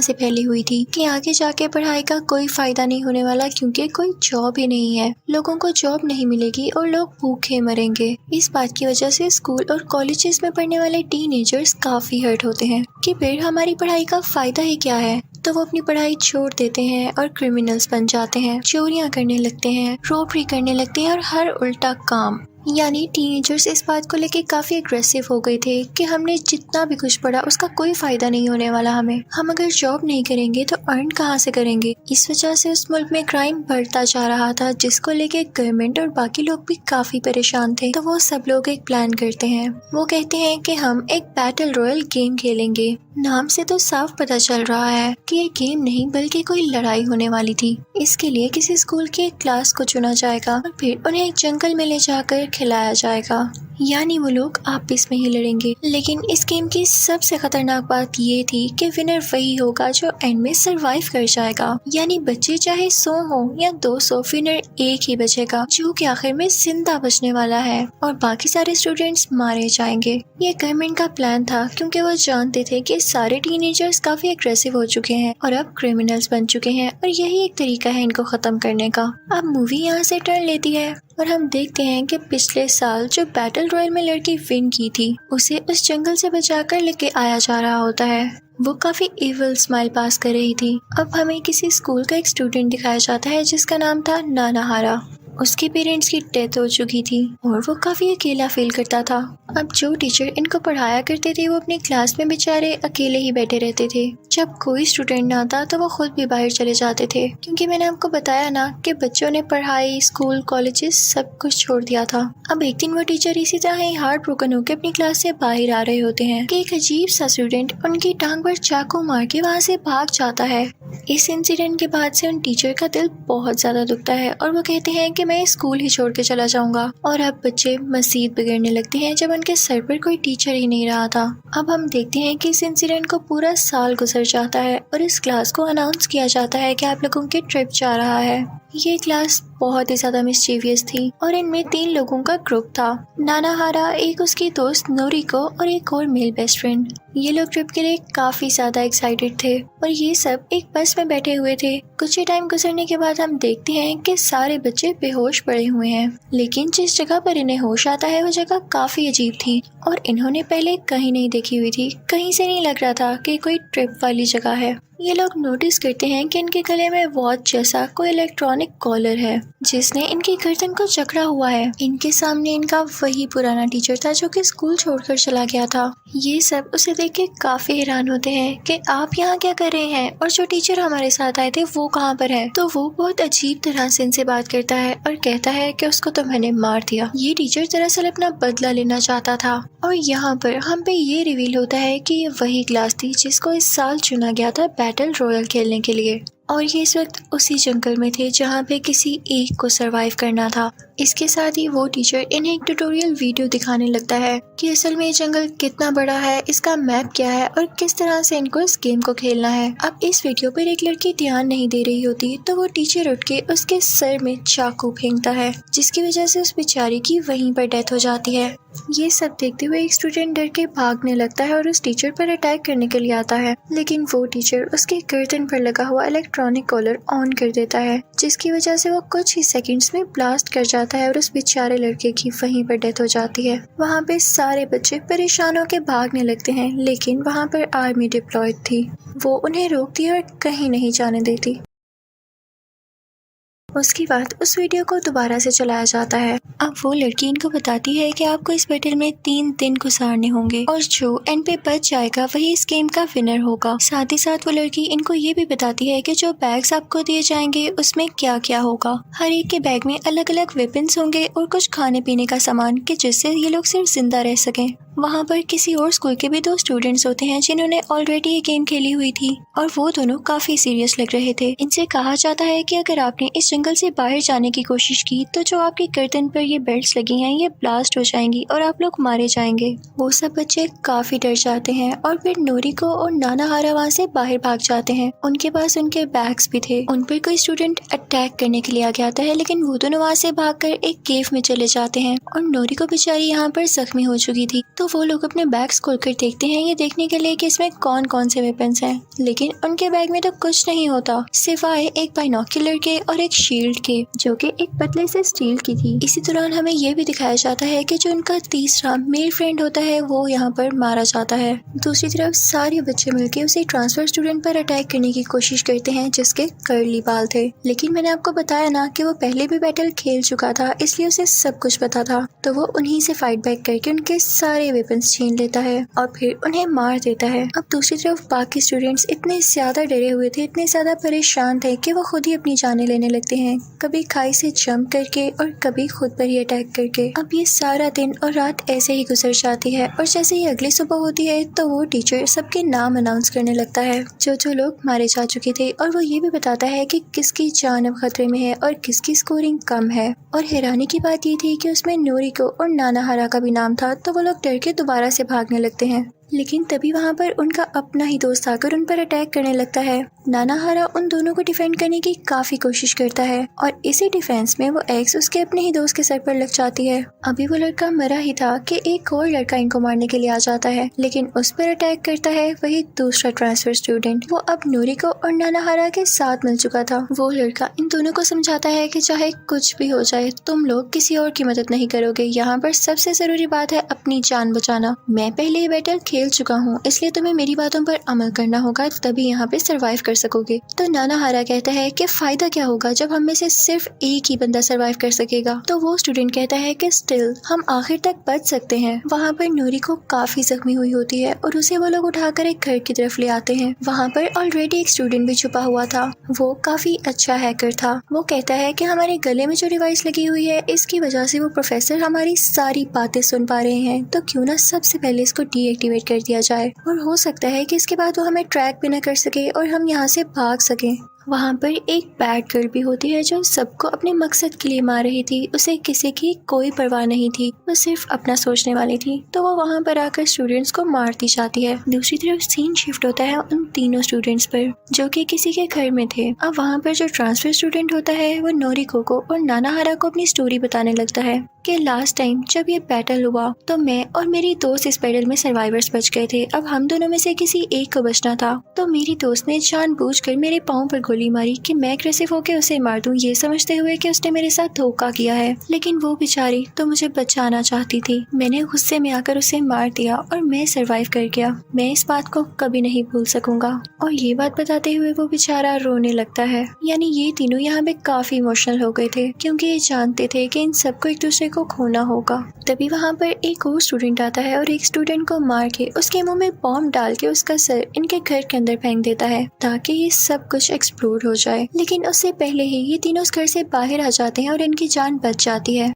से फैली हुई थी कि आगे जाके पढ़ाई का कोई फायदा नहीं होने वाला, क्योंकि कोई जॉब ही नहीं है, लोगों को जॉब नहीं मिलेगी और लोग भूखे मरेंगे। इस बात की वजह से स्कूल और कॉलेजेस में पढ़ने वाले टीनेजर्स काफी हर्ट होते हैं कि फिर हमारी पढ़ाई का फायदा ही क्या है। तो वो अपनी पढ़ाई छोड़ देते हैं और क्रिमिनल्स बन जाते हैं, चोरियां करने लगते हैं, रॉबरी करने लगते हैं और हर उल्टा काम। यानी टीनेजर्स इस बात को लेके काफी अग्रेसिव हो गए थे कि हमने जितना भी कुछ पढ़ा उसका कोई फायदा नहीं होने वाला हमें, हम अगर जॉब नहीं करेंगे तो अर्न कहाँ से करेंगे। इस वजह से उस मुल्क में क्राइम बढ़ता जा रहा था, जिसको लेके गवर्नमेंट और बाकी लोग भी काफी परेशान थे। तो वो सब लोग एक प्लान करते हैं। वो कहते हैं कि हम एक बैटल रॉयल गेम खेलेंगे। नाम से तो साफ पता चल रहा है कि ये गेम नहीं बल्कि कोई लड़ाई होने वाली थी। इसके लिए किसी स्कूल के एक क्लास को चुना जाएगा और फिर उन्हें एक जंगल में ले जाकर खिलाया जाएगा, यानी वो लोग आपस में ही लड़ेंगे। लेकिन इस गेम की सबसे खतरनाक बात ये थी कि विनर वही होगा जो एंड में सरवाइव कर जाएगा। यानी बच्चे चाहे 100 हो या 200, विनर एक ही बचेगा जो कि आखिर में जिंदा बचने वाला है और बाकी सारे स्टूडेंट्स मारे जाएंगे। ये गवर्नमेंट का प्लान था, क्योंकि वो जानते थे कि सारे टीनेजर्स काफी एग्रेसिव हो चुके हैं और अब क्रिमिनल्स बन चुके हैं और यही एक तरीका है इनको खत्म करने का। अब मूवी यहाँ से टर्न लेती है और हम देखते हैं कि पिछले साल जो बैटल रॉयल में लड़की विन की थी, उसे उस जंगल से बचाकर लेके आया जा रहा होता है। वो काफी इविल स्माइल पास कर रही थी। अब हमें किसी स्कूल का एक स्टूडेंट दिखाया जाता है जिसका नाम था नानाहारा। उसके पेरेंट्स की डेथ हो चुकी थी और वो काफी अकेला फील करता था। अब जो टीचर इनको पढ़ाया करते थे वो अपनी क्लास में बेचारे अकेले ही बैठे रहते थे। जब कोई स्टूडेंट ना आता तो वो खुद भी बाहर चले जाते थे, क्योंकि मैंने आपको बताया ना कि बच्चों ने पढ़ाई, स्कूल, कॉलेजेस सब कुछ छोड़ दिया था। अब एक दिन वो टीचर इसी तरह ही हार्ट ब्रोकन होकर अपनी क्लास से बाहर आ रहे होते हैं कि एक अजीब सा स्टूडेंट उनकी टांग पर चाकू मार के वहाँ से भाग जाता है। इस इंसिडेंट के बाद से उन टीचर का दिल बहुत ज्यादा दुखता है और वो कहते हैं कि मैं स्कूल ही छोड़ के चला जाऊंगा। और अब बच्चे मजीद बिगड़ने लगते हैं जब उनके सर पर कोई टीचर ही नहीं रहा था। अब हम देखते हैं कि इस इंसिडेंट को पूरा साल गुजर जाता है और इस क्लास को अनाउंस किया जाता है कि आप लोगों की ट्रिप जा रहा है। ये क्लास बहुत ही ज्यादा मिस्चीवियस थी और इनमें 3 लोगों का ग्रुप था। नानाहारा, एक उसकी दोस्त नोरिको और एक और मेल बेस्ट फ्रेंड। ये लोग ट्रिप के लिए काफी ज्यादा एक्साइटेड थे और ये सब एक बस में बैठे हुए थे। कुछ ही टाइम गुजरने के बाद हम देखते हैं कि सारे बच्चे बेहोश पड़े हुए हैं, लेकिन जिस जगह पर इन्हें होश आता है वो जगह काफी अजीब थी और इन्होंने पहले कहीं नहीं देखी हुई थी। कहीं से नहीं लग रहा था कि कोई ट्रिप वाली जगह है। ये लोग नोटिस करते हैं कि इनके गले में वॉच जैसा कोई इलेक्ट्रॉनिक कॉलर है जिसने इनकी गर्दन को जकड़ा हुआ है। इनके सामने इनका वही पुराना टीचर था जो कि स्कूल छोड़कर चला गया था। ये सब उसे देख के काफी हैरान होते हैं कि आप यहाँ क्या कर रहे हैं और जो टीचर हमारे साथ आए थे वो कहाँ पर है। तो वो बहुत अजीब तरह से इनसे बात करता है और कहता है कि उसको तो मैंने मार दिया। ये टीचर दरअसल अपना बदला लेना चाहता था। और यहाँ पर हम पे ये रिवील होता है कि ये वही क्लास थी जिसको इस साल चुना गया था बैटल रॉयल खेलने के लिए और ये इस वक्त उसी जंगल में थे जहाँ पे किसी एक को सरवाइव करना था। इसके साथ ही वो टीचर इन्हें एक ट्यूटोरियल वीडियो दिखाने लगता है कि असल में ये जंगल कितना बड़ा है, इसका मैप क्या है और किस तरह से इनको इस गेम को खेलना है। अब इस वीडियो पर एक लड़की ध्यान नहीं दे रही होती तो वो टीचर उठ के उसके सर में चाकू फेंकता है, जिसकी वजह से उस बेचारी की वहीं पर डेथ हो जाती है। ये सब देखते हुए एक स्टूडेंट डर के भागने लगता है और उस टीचर पर अटैक करने के लिए आता है, लेकिन वो टीचर उसके गर्दन पर लगा हुआ इलेक्ट्रॉनिक कॉलर ऑन कर देता है, जिसकी वजह से वो कुछ ही सेकंड्स में ब्लास्ट कर जाता है और उस बेचारे लड़के की वहीं पर डेथ हो जाती है। वहाँ पे सारे बच्चे परेशान होकर भागने लगते हैं, लेकिन वहाँ पर आर्मी डिप्लॉयड थी। वो उन्हें रोकती है और कहीं नहीं जाने देती। उसके बाद उस वीडियो को दोबारा से चलाया जाता है। अब वो लड़की इनको बताती है कि आपको इस बैटल में 3 दिन गुजारने होंगे और जो एंड पे बच जाएगा वही इस गेम का विनर होगा। साथ ही साथ वो लड़की इनको ये भी बताती है कि जो बैग्स आपको दिए जाएंगे उसमें क्या क्या होगा। हर एक के बैग में अलग अलग वेपन्स होंगे और कुछ खाने पीने का सामान कि जिससे ये लोग सिर्फ जिंदा रह सकें। वहाँ पर किसी और स्कूल के भी 2 स्टूडेंट्स होते हैं जिन्होंने ऑलरेडी ये गेम खेली हुई थी और वो दोनों काफी सीरियस लग रहे थे। इनसे कहा जाता है कि अगर आपने इस जंगल से बाहर जाने की कोशिश की तो जो आपकी गर्दन पर ये बेल्ट्स लगी हैं ये ब्लास्ट हो जाएंगी और आप लोग मारे जाएंगे। वो सब बच्चे काफी डर जाते हैं और फिर नोरिको और नानाहारा वहाँ से बाहर भाग जाते हैं। उनके पास उनके बैग्स भी थे। उन पर कोई स्टूडेंट अटैक करने के लिए आ गया था, लेकिन वो दोनों वहाँ से भागकर एक केव में चले जाते हैं और नोरिको बेचारी यहाँ पर जख्मी हो चुकी थी तो वो लोग अपने बैग्स खोलकर देखते हैं ये देखने के लिए कि इसमें कौन कौन से वेपन्स हैं, लेकिन उनके बैग में तो कुछ नहीं होता सिवाय एक बाइनोक्यूलर के और एक शील्ड के, जो कि एक पतले से स्टील की थी। इसी दौरान हमें यह भी दिखाया जाता है कि जो उनका तीसरा मेल फ्रेंड होता है वो यहाँ पर मारा जाता है। दूसरी तरफ सारे बच्चे मिलकर उसे ट्रांसफर स्टूडेंट पर अटैक करने की कोशिश करते हैं जिसके कर्ली बाल थे, लेकिन मैंने आपको बताया ना कि वो पहले भी बैटल खेल चुका था, इसलिए उसे सब कुछ पता था। तो वो उन्हीं से फाइट बैक करके उनके सारे वेपन्स छीन लेता है और फिर उन्हें मार देता है। अब दूसरी तरफ बाकी स्टूडेंट्स इतने ज्यादा डरे हुए थे, इतने ज्यादा परेशान थे कि वो खुद ही अपनी जानें लेने लगते हैं, कभी खाई से जंप करके और कभी खुद पर ही अटैक करके। अब ये सारा दिन और रात ऐसे ही गुजर जाती है और जैसे ही अगली सुबह होती है तो वो टीचर सबके नाम अनाउंस करने लगता है जो लोग मारे जा चुके थे, और वो ये भी बताता है कि किसकी जान अब खतरे में है और किसकी स्कोरिंग कम है। और हैरानी की बात ये थी कि उसमें नोरिको और नानाहारा का भी नाम था, तो वो लोग डर के दोबारा से भागने लगते हैं। लेकिन तभी वहाँ पर उनका अपना ही दोस्त आकर उन पर अटैक करने लगता है। नानाहारा उन दोनों को डिफेंड करने की काफी कोशिश करता है और इसी डिफेंस में वो एक्स उसके अपने ही दोस्त के सर पर लग जाती है। अभी वो लड़का मरा ही था कि एक और लड़का इनको मारने के लिए आ जाता है, लेकिन उस पर अटैक करता है वही दूसरा ट्रांसफर स्टूडेंट। वो अब नोरिको और नानाहारा के साथ मिल चुका था। वो लड़का इन दोनों को समझाता है कि चाहे कुछ भी हो जाए तुम लोग किसी और की मदद नहीं करोगे, यहाँ पर सबसे जरूरी बात है अपनी जान बचाना। मैं पहले ये बैटल खेल चुका हूँ, इसलिए तुम्हें मेरी बातों पर अमल करना होगा, तभी यहाँ पे सरवाइव कर सकोगे। तो नानाहारा कहता है कि फायदा क्या होगा जब हम में से सिर्फ एक ही बंदा सरवाइव कर सकेगा। तो वो स्टूडेंट कहता है कि स्टिल हम आखिर तक बच सकते हैं। वहाँ पर नोरिको काफी जख्मी हुई होती है और उसे वो लोग उठाकर एक घर की तरफ ले आते हैं। वहाँ पर ऑलरेडी एक स्टूडेंट भी छुपा हुआ था, वो काफी अच्छा हैकर था। वो कहता है कि हमारे गले में जो डिवाइस लगी हुई है इसकी वजह से वो प्रोफेसर हमारी सारी बातें सुन पा रहे हैं, तो क्यों ना सबसे पहले इसको डीएक्टिवेट कर दिया जाए, और हो सकता है कि इसके बाद वो हमें ट्रैक भी न कर सके और हम यहाँ से भाग सकें। वहाँ पर एक बैड गर्ल भी होती है जो सबको अपने मकसद के लिए मार रही थी। उसे किसी की कोई परवाह नहीं थी, वो सिर्फ अपना सोचने वाली थी। तो वो वहाँ पर आकर स्टूडेंट्स को मारती जाती है। दूसरी तरफ सीन शिफ्ट होता है उन तीनों स्टूडेंट्स पर जो कि किसी के घर में थे। अब वहाँ पर जो ट्रांसफर स्टूडेंट होता है वो नोरिको को और नानाहारा को अपनी स्टोरी बताने लगता है कि लास्ट टाइम जब ये बैटल हुआ तो मैं और मेरी दोस्त इस बैटल में सर्वाइवर्स बच गए थे। अब हम दोनों में से किसी एक को बचना था, तो मेरी दोस्त ने जानबूझकर मेरे पाँव पर गोली मारी कि मैं एग्रेसिव होकर उसे मार दूं, ये समझते हुए कि उसने मेरे साथ धोखा किया है। लेकिन वो बेचारी तो मुझे बचाना चाहती थी। मैंने गुस्से में आकर उसे मार दिया और मैं सरवाइव कर गया। मैं इस बात को कभी नहीं भूल सकूंगा। और ये बात बताते हुए वो बेचारा रोने लगता है। यानी ये तीनों यहाँ पे काफी इमोशनल हो गए थे क्योंकि ये जानते थे कि इन सबको एक दूसरे को खोना होगा। तभी वहाँ पर एक और स्टूडेंट आता है और एक स्टूडेंट को मार के उसके मुंह में बॉम्ब डाल के उसका सर इनके घर के अंदर फेंक देता है ताकि ये सब कुछ एक्सप्लोड हो जाए। लेकिन उससे पहले ही ये तीनों उस घर से बाहर आ जाते हैं और इनकी जान बच जाती है।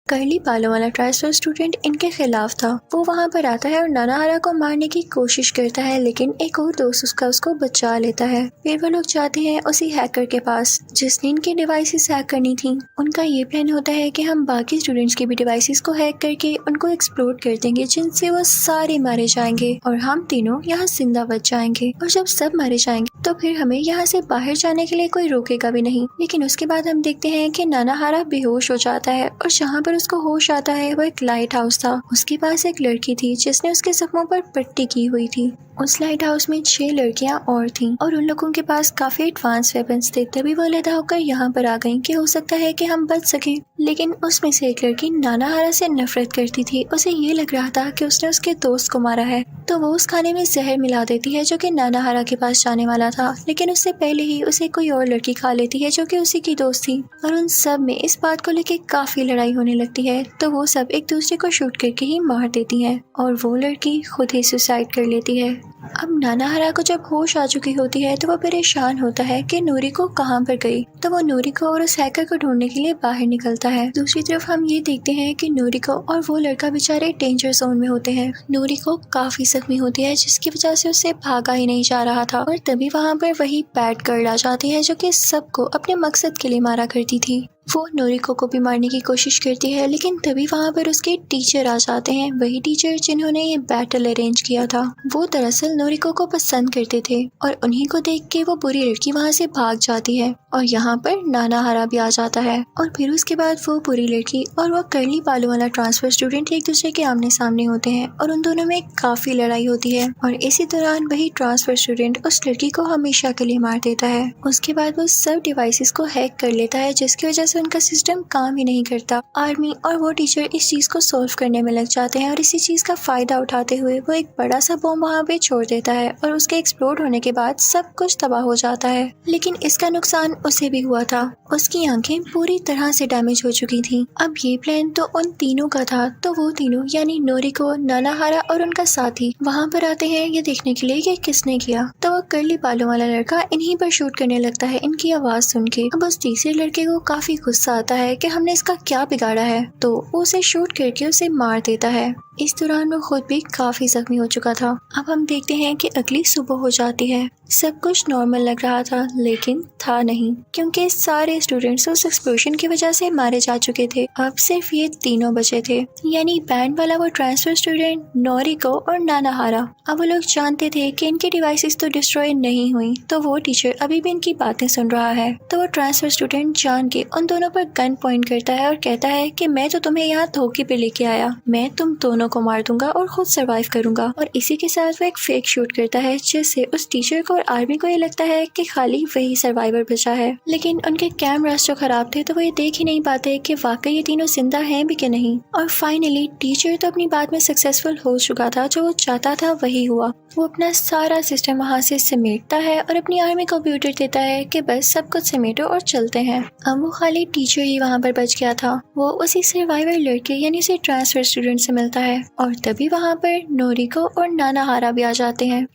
कर्ली बालों वाला ट्रांसफर स्टूडेंट इनके खिलाफ था। वो वहाँ पर आता है और नानाहारा को मारने की कोशिश करता है, लेकिन एक और दोस्त उसको बचा लेता है। फिर वो लोग जाते हैं उसी हैकर के पास जिसने इनकी डिवाइसेस हैक करनी थी। उनका ये प्लान होता है कि हम बाकी स्टूडेंट्स के भी डिवाइसेस को हैक करके उनको एक्सप्लोड कर देंगे, जिनसे वो सारे मारे जाएंगे और हम तीनों यहाँ जिंदा बच जाएंगे। और जब सब मारे जाएंगे तो फिर हमें यहाँ से बाहर जाने के लिए कोई रोकेगा भी नहीं। लेकिन उसके बाद हम देखते हैं कि नानाहारा बेहोश हो जाता है और जहाँ पर उसको होश आता है वो एक लाइट हाउस था। उसके पास एक लड़की थी जिसने उसके जख्मों पर पट्टी की हुई थी। उस लाइट हाउस में 6 लड़कियां और थीं और उन लोगों के पास काफी एडवांस वेपन्स थे। तभी वो अलहदा होकर यहाँ पर आ गईं कि हो सकता है कि हम बच सकें। लेकिन उसमें से एक लड़की नानाहारा से नफरत करती थी। उसे ये लग रहा था कि उसने उसके दोस्त को मारा है, तो वो उस खाने में जहर मिला देती है जो कि नानाहारा के पास जाने वाला था। लेकिन उससे पहले ही उसे कोई और लड़की खा लेती है जो कि उसी की दोस्त थी और उन सब में इस बात को लेकर काफी लड़ाई होने लगती है। तो वो सब एक दूसरे को शूट करके ही मार देती हैं और वो लड़की खुद ही सुसाइड कर लेती है। अब नानाहारा को जब होश आ चुकी होती है तो वो परेशान होता है कि नोरिको कहाँ पर गई। तो वो नोरिको और उस हैकर को ढूंढने के लिए बाहर निकलता है। दूसरी तरफ हम ये देखते हैं कि नोरिको और वो लड़का बेचारे डेंजर जोन में होते हैं। नोरिको काफी जख्मी होती है जिसकी वजह से उससे भागा ही नहीं जा रहा था। और तभी वहाँ पर वही बैड गर्ल आ जाती है जो कि सबको अपने मकसद के लिए मारा करती थी। वो नोरिको को भी मारने की कोशिश करती है, लेकिन तभी वहाँ पर उसके टीचर आ जाते हैं, वही टीचर जिन्होंने ये बैटल अरेंज किया था। वो दरअसल नोरिको को पसंद करते थे और उन्हीं को देख के वो बुरी लड़की वहाँ से भाग जाती है और यहाँ पर नानाहारा भी आ जाता है। और फिर उसके बाद वो बुरी लड़की और वो कर्ली बालों वाला ट्रांसफर स्टूडेंट एक दूसरे के आमने सामने होते हैं और उन दोनों में काफी लड़ाई होती है और इसी दौरान वही ट्रांसफर स्टूडेंट उस लड़की को हमेशा के लिए मार देता है। उसके बाद वो सब डिवाइसेस को हैक कर लेता है, जिसकी वजह से उनका सिस्टम काम ही नहीं करता। आर्मी और वो टीचर इस चीज को सॉल्व करने में लग जाते हैं और इसी चीज का फायदा उठाते हुए वो एक बड़ा सा बॉम्ब वहाँ पे छोड़ देता है और उसके एक्सप्लोड होने के बाद सब कुछ तबाह हो जाता है। लेकिन इसका नुकसान उसे भी हुआ था, उसकी आंखें पूरी तरह से डैमेज हो चुकी थी। अब ये प्लान तो उन तीनों का था, तो वो तीनों यानी नोरिको, नानाहारा और उनका साथी वहाँ पर आते हैं ये देखने के लिए कि किसने किया। तो वो कर्ली बालों वाला लड़का इन्हीं पर शूट करने लगता है इनकी आवाज सुन के। अब उस तीसरे लड़के को काफी गुस्सा आता है कि हमने इसका क्या बिगाड़ा है, तो वो उसे शूट करके उसे मार देता है। इस दौरान वो खुद भी काफी जख्मी हो चुका था। अब हम देखते हैं कि अगली सुबह हो जाती है। सब कुछ नॉर्मल लग रहा था, लेकिन था नहीं, क्योंकि सारे स्टूडेंट्स उस एक्सप्लोजन की वजह से मारे जा चुके थे। अब सिर्फ ये तीनों बचे थे, यानी बैंड वाला वो ट्रांसफर स्टूडेंट, नोरिको और नानाहारा। अब वो लोग जानते थे कि इनकी डिवाइसेस तो डिस्ट्रॉय नहीं हुई, तो वो टीचर अभी भी इनकी बातें सुन रहा है। तो वो ट्रांसफर स्टूडेंट जान के उन दोनों पर गन पॉइंट करता है और कहता है कि मैं तो तुम्हें यहाँ धोखे पे लेके आया, मैं तुम दोनों को मार दूंगा और खुद सरवाइव करूंगा। और इसी के साथ वो एक फेक शूट करता है, जिससे उस टीचर को और आर्मी को ये लगता है कि खाली वही सर्वाइवर बचा है। लेकिन उनके कैमरास जो खराब थे, तो वो ये देख ही नहीं पाते कि वाकई ये तीनों जिंदा हैं भी कि नहीं। और फाइनली टीचर तो अपनी बात में सक्सेसफुल हो चुका था, जो वो चाहता था वही हुआ। वो अपना सारा सिस्टम वहाँ से समेटता है और अपनी आर्मी को भी ऑर्डर देता है कि बस सब कुछ समेटो और चलते हैं। अब वो खाली टीचर ही वहाँ पर बच गया था। वो उसी सर्वाइवर लड़के यानी उसी ट्रांसफर स्टूडेंट से मिलता है और तभी वहाँ पर नोरिको और नानाहारा भी आ जाते हैं।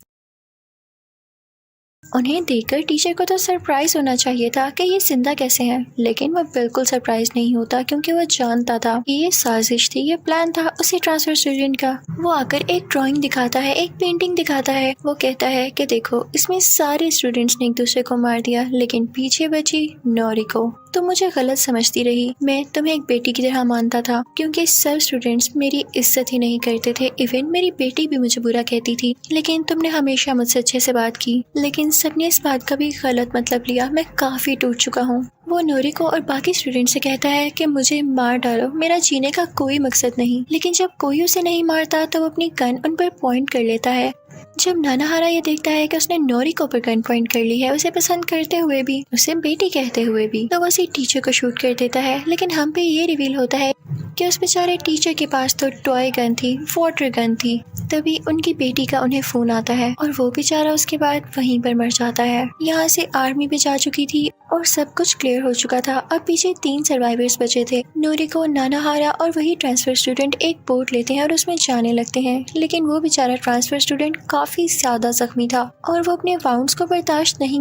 उन्हें देखकर टीचर को तो सरप्राइज होना चाहिए था कि ये जिंदा कैसे हैं, लेकिन वो बिल्कुल सरप्राइज नहीं होता, क्योंकि वो जानता था कि ये साजिश थी, ये प्लान था उसी ट्रांसफर स्टूडेंट का। वो आकर एक ड्राइंग दिखाता है, एक पेंटिंग दिखाता है। वो कहता है कि देखो, इसमें सारे स्टूडेंट्स ने एक दूसरे को मार दिया, लेकिन पीछे बची नोरिको। तुम मुझे गलत समझती रही, मैं तुम्हें एक बेटी की तरह मानता था, क्योंकि सब स्टूडेंट्स मेरी इज्जत ही नहीं करते थे, इवन मेरी बेटी भी मुझे बुरा कहती थी। लेकिन तुमने हमेशा मुझसे अच्छे से बात की, लेकिन सबने इस बात का भी गलत मतलब लिया। मैं काफी टूट चुका हूँ। वो नोरिको और बाकी स्टूडेंट से कहता है कि मुझे मार डालो, मेरा जीने का कोई मकसद नहीं। लेकिन जब कोई उसे नहीं मारता तो वो अपनी गन उन पर पॉइंट कर लेता है। जब नानाहारा ये देखता है कि उसने नोरिको पर गन पॉइंट कर ली है, उसे पसंद करते हुए भी, उसे बेटी कहते हुए भी, तो वो उसी टीचर को शूट कर देता है। लेकिन हम पे ये रिवील होता है कि उस बेचारे टीचर के पास तो टॉय गन थी, वाटर गन थी। तभी उनकी बेटी का उन्हें फोन आता है और वो बेचारा उसके बाद वहीं पर मर जाता है। यहाँ से आर्मी भी जा चुकी थी और सब कुछ क्लियर हो चुका था। अब पीछे 3 सर्वाइवर्स बचे थे, नोरिको, नानाहारा और वही ट्रांसफर स्टूडेंट। एक बोट लेते हैं और उसमें जाने लगते हैं, लेकिन वो बेचारा ट्रांसफर स्टूडेंट काफी ज्यादा जख्मी था और वो अपने वाउंड्स को बर्दाश्त नहीं